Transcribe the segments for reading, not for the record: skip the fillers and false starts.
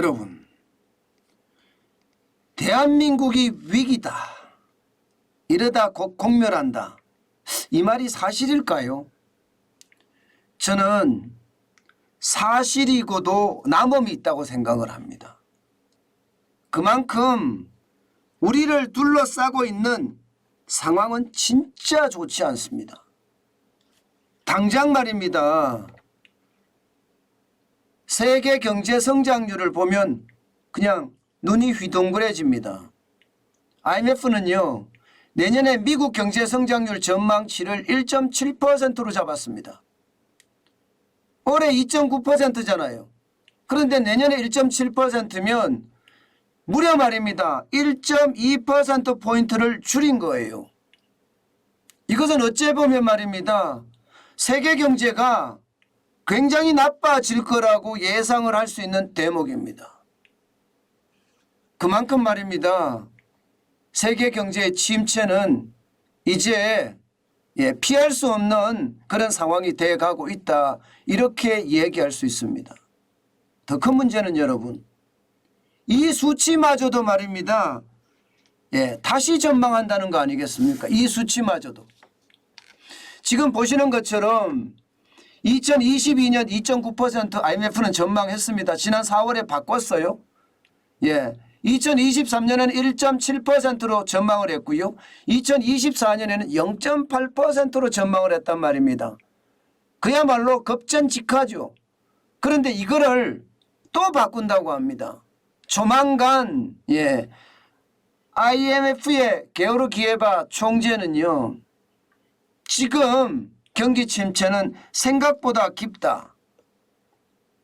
여러분, 대한민국이 위기다, 이러다 곧 공멸한다, 이 말이 사실일까요? 저는 사실이고도 남음이 있다고 생각을 합니다. 그만큼 우리를 둘러싸고 있는 상황은 진짜 좋지 않습니다. 당장 말입니다. 세계 경제 성장률을 보면 그냥 눈이 휘둥그레집니다. IMF는요, 내년에 미국 경제 성장률 전망치를 1.7%로 잡았습니다. 올해 2.9%잖아요. 그런데 내년에 1.7%면 무려 말입니다. 1.2%포인트를 줄인 거예요. 이것은 어찌 보면 말입니다. 세계 경제가 굉장히 나빠질 거라고 예상을 할 수 있는 대목입니다. 그만큼 말입니다. 세계 경제의 침체는 이제 피할 수 없는 그런 상황이 돼가고 있다, 이렇게 얘기할 수 있습니다. 더 큰 문제는 여러분, 이 수치마저도 말입니다. 다시 전망한다는 거 아니겠습니까? 이 수치마저도. 지금 보시는 것처럼 2022년 2.9% IMF는 전망했습니다. 지난 4월에 바꿨어요. 2023년에는 1.7%로 전망을 했고요. 2024년에는 0.8%로 전망을 했단 말입니다. 그야말로 급전직하죠. 그런데 이거를 또 바꾼다고 합니다. 조만간 IMF의 게오르 기에바 총재는요, 지금 경기 침체는 생각보다 깊다,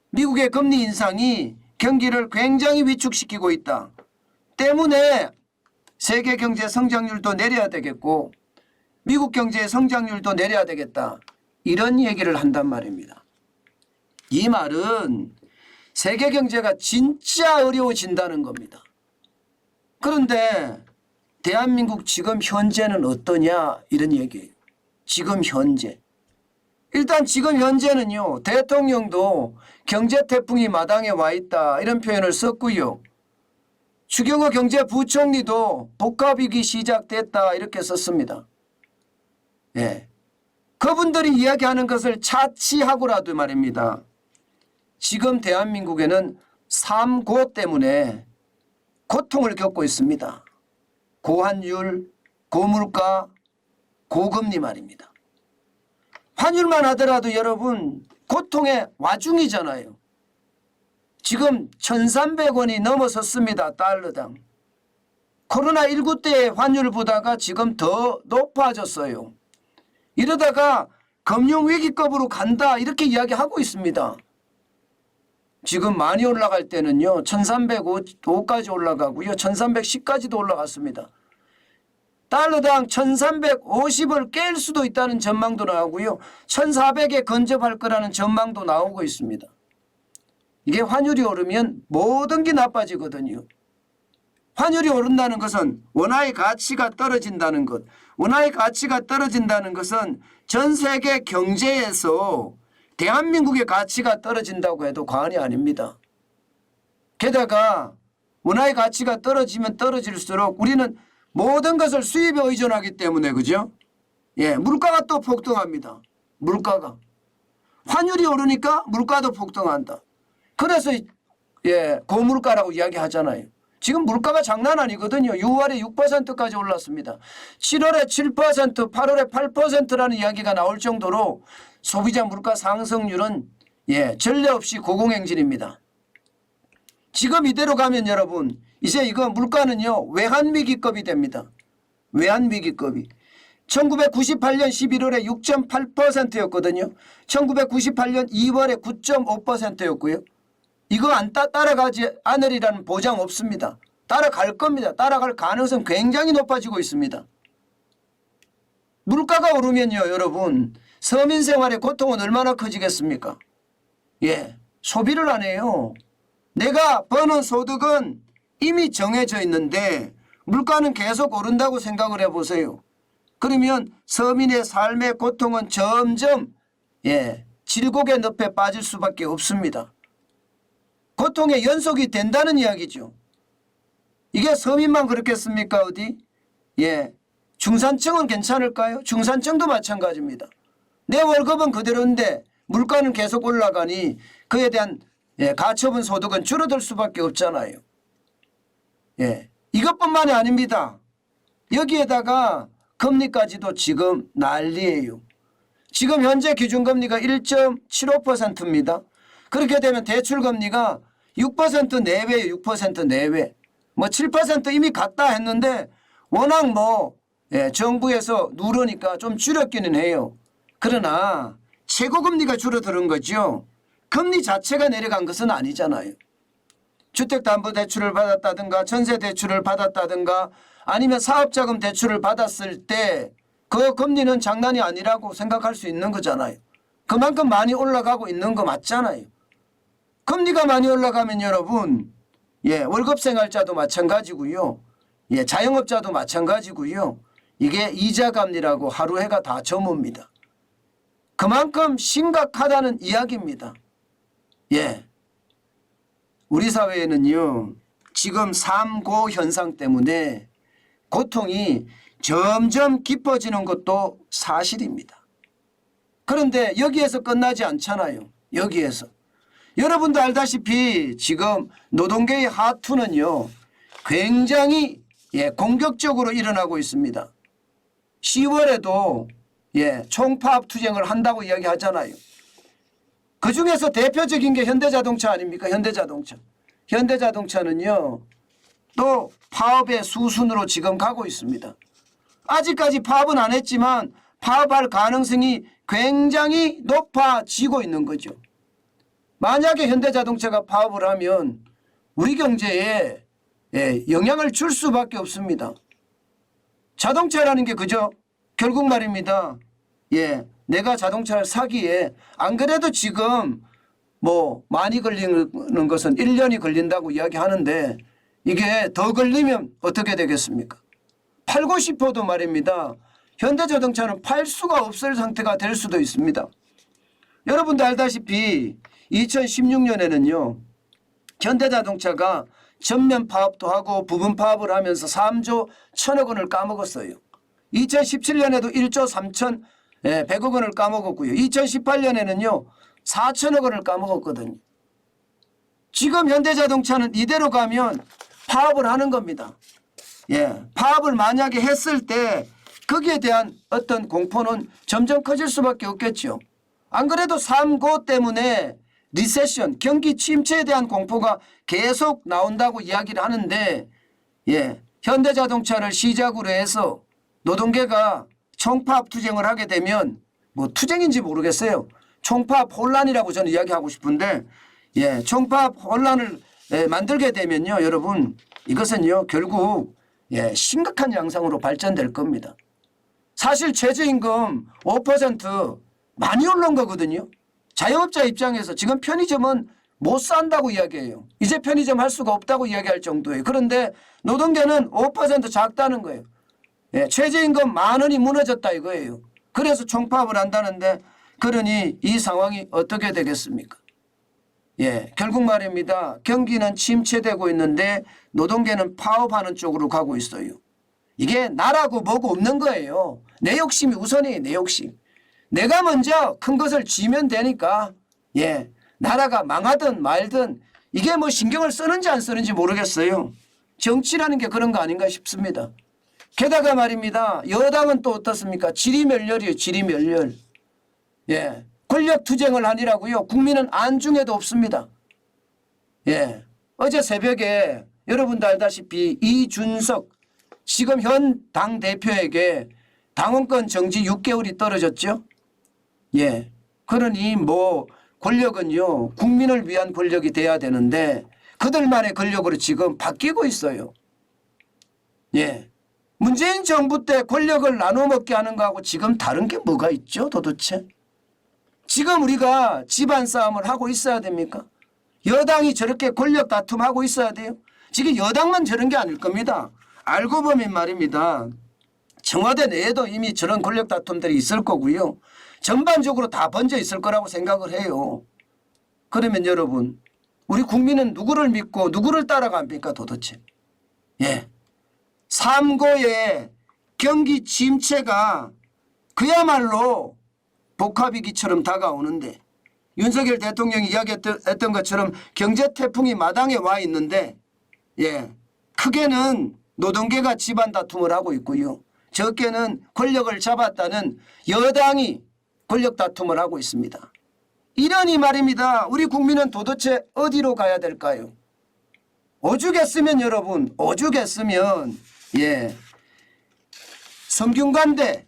미국의 금리 인상이 경기를 굉장히 위축시키고 있다 때문에 세계 경제 성장률도 내려야 되겠고 미국 경제의 성장률도 내려야 되겠다, 이런 얘기를 한단 말입니다. 이 말은 세계 경제가 진짜 어려워진다는 겁니다. 그런데 대한민국 지금 현재는 어떠냐, 이런 얘기예요. 지금 현재. 일단 지금 현재는요, 대통령도 경제 태풍이 마당에 와 있다, 이런 표현을 썼고요. 추경호 경제부총리도 복합위기 시작됐다, 이렇게 썼습니다. 그분들이 이야기하는 것을 차치하고라도 말입니다. 지금 대한민국에는 3고 때문에 고통을 겪고 있습니다. 고환율, 고물가, 고금리 말입니다. 환율만 하더라도 여러분 고통의 와중이잖아요. 지금 1,300원이 넘어섰습니다. 달러당. 코로나19 때 환율 보다가 지금 더 높아졌어요. 이러다가 금융위기급으로 간다, 이렇게 이야기하고 있습니다. 지금 많이 올라갈 때는요 1,305까지 올라가고요, 1,310까지도 올라갔습니다. 달러당 1,350을 깰 수도 있다는 전망도 나오고요, 1,400에 근접할 거라는 전망도 나오고 있습니다. 이게 환율이 오르면 모든 게 나빠지거든요. 환율이 오른다는 것은 원화의 가치가 떨어진다는 것, 원화의 가치가 떨어진다는 것은 전 세계 경제에서 대한민국의 가치가 떨어진다고 해도 과언이 아닙니다. 게다가 원화의 가치가 떨어지면 떨어질수록 우리는 모든 것을 수입에 의존하기 때문에, 그죠? 물가가 또 폭등합니다. 물가가. 환율이 오르니까 물가도 폭등한다. 그래서 고물가라고 이야기하잖아요. 지금 물가가 장난 아니거든요. 6월에 6%까지 올랐습니다. 7월에 7%, 8월에 8%라는 이야기가 나올 정도로 소비자 물가 상승률은 전례 없이 고공행진입니다. 지금 이대로 가면 여러분, 이제 이거 물가는요 외환위기급이 됩니다. 외환위기급이. 1998년 11월에 6.8%였거든요. 1998년 2월에 9.5%였고요. 이거 안 따라가지 않으리라는 보장 없습니다. 따라갈 겁니다. 따라갈 가능성 굉장히 높아지고 있습니다. 물가가 오르면요 여러분, 서민 생활의 고통은 얼마나 커지겠습니까? 소비를 안 해요. 내가 버는 소득은 이미 정해져 있는데 물가는 계속 오른다고 생각을 해보세요. 그러면 서민의 삶의 고통은 점점 질곡의 늪에 빠질 수밖에 없습니다. 고통의 연속이 된다는 이야기죠. 이게 서민만 그렇겠습니까? 어디? 예. 중산층은 괜찮을까요? 중산층도 마찬가지입니다. 내 월급은 그대로인데 물가는 계속 올라가니 그에 대한 가처분 소득은 줄어들 수밖에 없잖아요. 예. 이것뿐만이 아닙니다. 여기에다가 금리까지도 지금 난리예요. 지금 현재 기준금리가 1.75%입니다. 그렇게 되면 대출금리가 6% 내외예요. 6% 내외. 뭐 7% 이미 갔다 했는데 워낙 정부에서 누르니까 좀 줄였기는 해요. 그러나 최고금리가 줄어드는 거죠. 금리 자체가 내려간 것은 아니잖아요. 주택담보대출을 받았다든가 전세대출을 받았다든가 아니면 사업자금 대출을 받았을 때 그 금리는 장난이 아니라고 생각할 수 있는 거잖아요. 그만큼 많이 올라가고 있는 거 맞잖아요. 금리가 많이 올라가면 여러분 월급생활자도 마찬가지고요. 자영업자도 마찬가지고요. 이게 이자감리라고 하루 해가 다 저뭅니다. 그만큼 심각하다는 이야기입니다. 우리 사회에는요. 지금 삼고 현상 때문에 고통이 점점 깊어지는 것도 사실입니다. 그런데 여기에서 끝나지 않잖아요. 여기에서. 여러분도 알다시피 지금 노동계의 하투는요. 굉장히 공격적으로 일어나고 있습니다. 10월에도 총파업 투쟁을 한다고 이야기하잖아요. 그중에서 대표적인 게 현대자동차 아닙니까? 현대자동차. 현대자동차는요. 또 파업의 수순으로 지금 가고 있습니다. 아직까지 파업은 안 했지만 파업할 가능성이 굉장히 높아지고 있는 거죠. 만약에 현대자동차가 파업을 하면 우리 경제에 영향을 줄 수밖에 없습니다. 자동차라는 게 그죠? 결국 말입니다. 내가 자동차를 사기에 안 그래도 지금 많이 걸리는 것은 1년이 걸린다고 이야기하는데 이게 더 걸리면 어떻게 되겠습니까? 팔고 싶어도 말입니다. 현대자동차는 팔 수가 없을 상태가 될 수도 있습니다. 여러분도 알다시피 2016년에는요. 현대자동차가 전면 파업도 하고 부분 파업을 하면서 3조 1천억 원을 까먹었어요. 2017년에도 1조 3천 100억 원을 까먹었고요. 2018년에는요. 4천억 원을 까먹었거든요. 지금 현대자동차는 이대로 가면 파업을 하는 겁니다. 파업을 만약에 했을 때 거기에 대한 어떤 공포는 점점 커질 수밖에 없겠죠. 안 그래도 3고 때문에 리세션, 경기 침체에 대한 공포가 계속 나온다고 이야기를 하는데 현대자동차를 시작으로 해서 노동계가 총파업 투쟁을 하게 되면 투쟁인지 모르겠어요. 총파업 혼란이라고 저는 이야기하고 싶은데 총파업 혼란을 만들게 되면요. 여러분 이것은요. 결국 심각한 양상으로 발전될 겁니다. 사실 최저임금 5% 많이 올라온 거거든요. 자영업자 입장에서 지금 편의점은 못 산다고 이야기해요. 이제 편의점 할 수가 없다고 이야기할 정도예요. 그런데 노동계는 5% 작다는 거예요. 최저임금 10,000원이 무너졌다 이거예요. 그래서 총파업을 한다는데 그러니 이 상황이 어떻게 되겠습니까? 결국 말입니다. 경기는 침체되고 있는데 노동계는 파업하는 쪽으로 가고 있어요. 이게 나라고 뭐고 없는 거예요. 내 욕심이 우선이에요. 내 욕심. 내가 먼저 큰 것을 쥐면 되니까 나라가 망하든 말든 이게 신경을 쓰는지 안 쓰는지 모르겠어요. 정치라는 게 그런 거 아닌가 싶습니다. 게다가 말입니다. 여당은 또 어떻습니까? 지리멸렬이에요. 지리멸렬. 권력 투쟁을 하니라고요. 국민은 안중에도 없습니다. 어제 새벽에 여러분도 알다시피 이준석 지금 현 당대표에게 당원권 정지 6개월이 떨어졌죠. 그러니 권력은요. 국민을 위한 권력이 돼야 되는데 그들만의 권력으로 지금 바뀌고 있어요. 문재인 정부 때 권력을 나눠 먹게 하는 거하고 지금 다른 게 뭐가 있죠 도대체? 지금 우리가 집안 싸움을 하고 있어야 됩니까? 여당이 저렇게 권력 다툼하고 있어야 돼요? 지금 여당만 저런 게 아닐 겁니다. 알고 보면 말입니다. 청와대 내에도 이미 저런 권력 다툼들이 있을 거고요. 전반적으로 다 번져 있을 거라고 생각을 해요. 그러면 여러분 우리 국민은 누구를 믿고 누구를 따라갑니까 도대체? 예. 3고의 경기 침체가 그야말로 복합위기처럼 다가오는데 윤석열 대통령이 이야기했던 것처럼 경제 태풍이 마당에 와 있는데 예, 크게는 노동계가 집안 다툼을 하고 있고요. 적게는 권력을 잡았다는 여당이 권력 다툼을 하고 있습니다. 이러니 말입니다. 우리 국민은 도대체 어디로 가야 될까요? 오죽했으면 여러분, 오죽했으면 예, 성균관대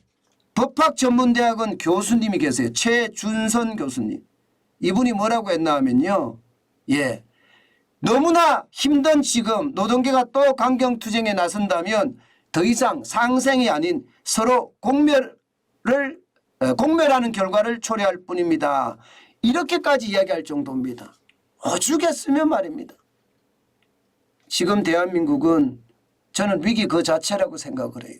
법학전문대학원 교수님이 계세요. 최준선 교수님. 이분이 뭐라고 했나 하면요. 예, 너무나 힘든 지금 노동계가 또 강경투쟁에 나선다면 더 이상 상생이 아닌 서로 공멸하는 결과를 초래할 뿐입니다. 이렇게까지 이야기할 정도입니다. 오죽했으면 말입니다. 지금 대한민국은 저는 위기 그 자체라고 생각을 해요.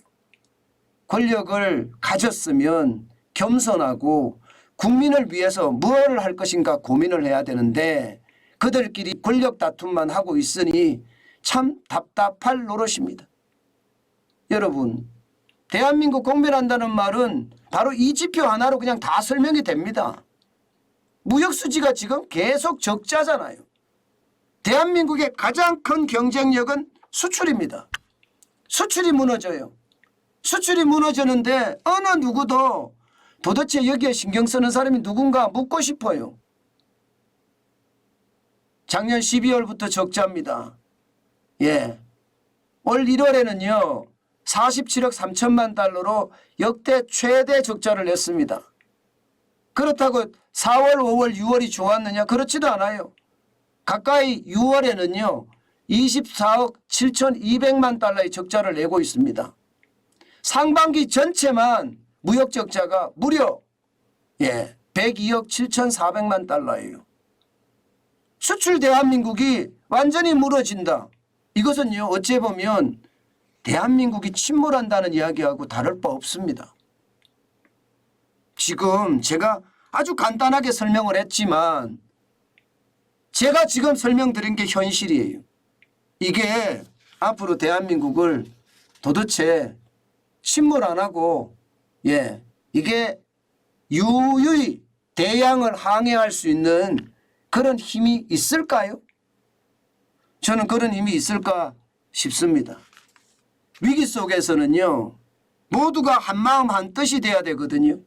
권력을 가졌으면 겸손하고 국민을 위해서 뭘 할 것인가 고민을 해야 되는데 그들끼리 권력 다툼만 하고 있으니 참 답답할 노릇입니다. 여러분, 대한민국 공멸한다는 말은 바로 이 지표 하나로 그냥 다 설명이 됩니다. 무역수지가 지금 계속 적자잖아요. 대한민국의 가장 큰 경쟁력은 수출입니다. 수출이 무너져요. 수출이 무너지는데 어느 누구도 도대체 여기에 신경 쓰는 사람이 누군가 묻고 싶어요. 작년 12월부터 적자입니다. 예. 올 1월에는요. 47억 3천만 달러로 역대 최대 적자를 냈습니다. 그렇다고 4월, 5월, 6월이 좋았느냐? 그렇지도 않아요. 가까이 6월에는요. 24억 7,200만 달러의 적자를 내고 있습니다. 상반기 전체만 무역 적자가 무려 102억 7,400만 달러예요. 수출 대한민국이 완전히 무너진다. 이것은요. 어찌 보면 대한민국이 침몰한다는 이야기하고 다를 바 없습니다. 지금 제가 아주 간단하게 설명을 했지만 제가 지금 설명드린 게 현실이에요. 이게 앞으로 대한민국을 도대체 침몰 안 하고 이게 유유히 대양을 항해할 수 있는 그런 힘이 있을까요? 저는 그런 힘이 있을까 싶습니다. 위기 속에서는요. 모두가 한마음 한뜻이 돼야 되거든요.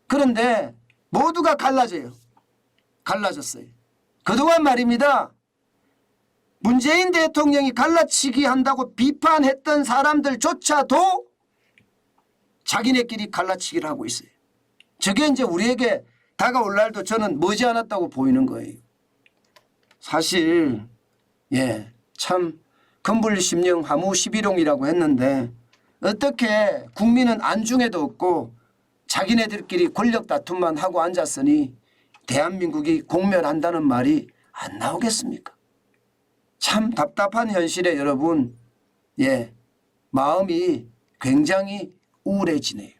그런데 모두가 갈라져요. 갈라졌어요. 그동안 말입니다. 문재인 대통령이 갈라치기 한다고 비판했던 사람들조차도 자기네끼리 갈라치기를 하고 있어요. 저게 이제 우리에게 다가올 날도 저는 머지않았다고 보이는 거예요. 사실 참 금불심령 하무시비롱이라고 했는데 어떻게 국민은 안중에도 없고 자기네들끼리 권력 다툼만 하고 앉았으니 대한민국이 공멸한다는 말이 안 나오겠습니까? 참 답답한 현실에 여러분 마음이 굉장히 우울해지네요.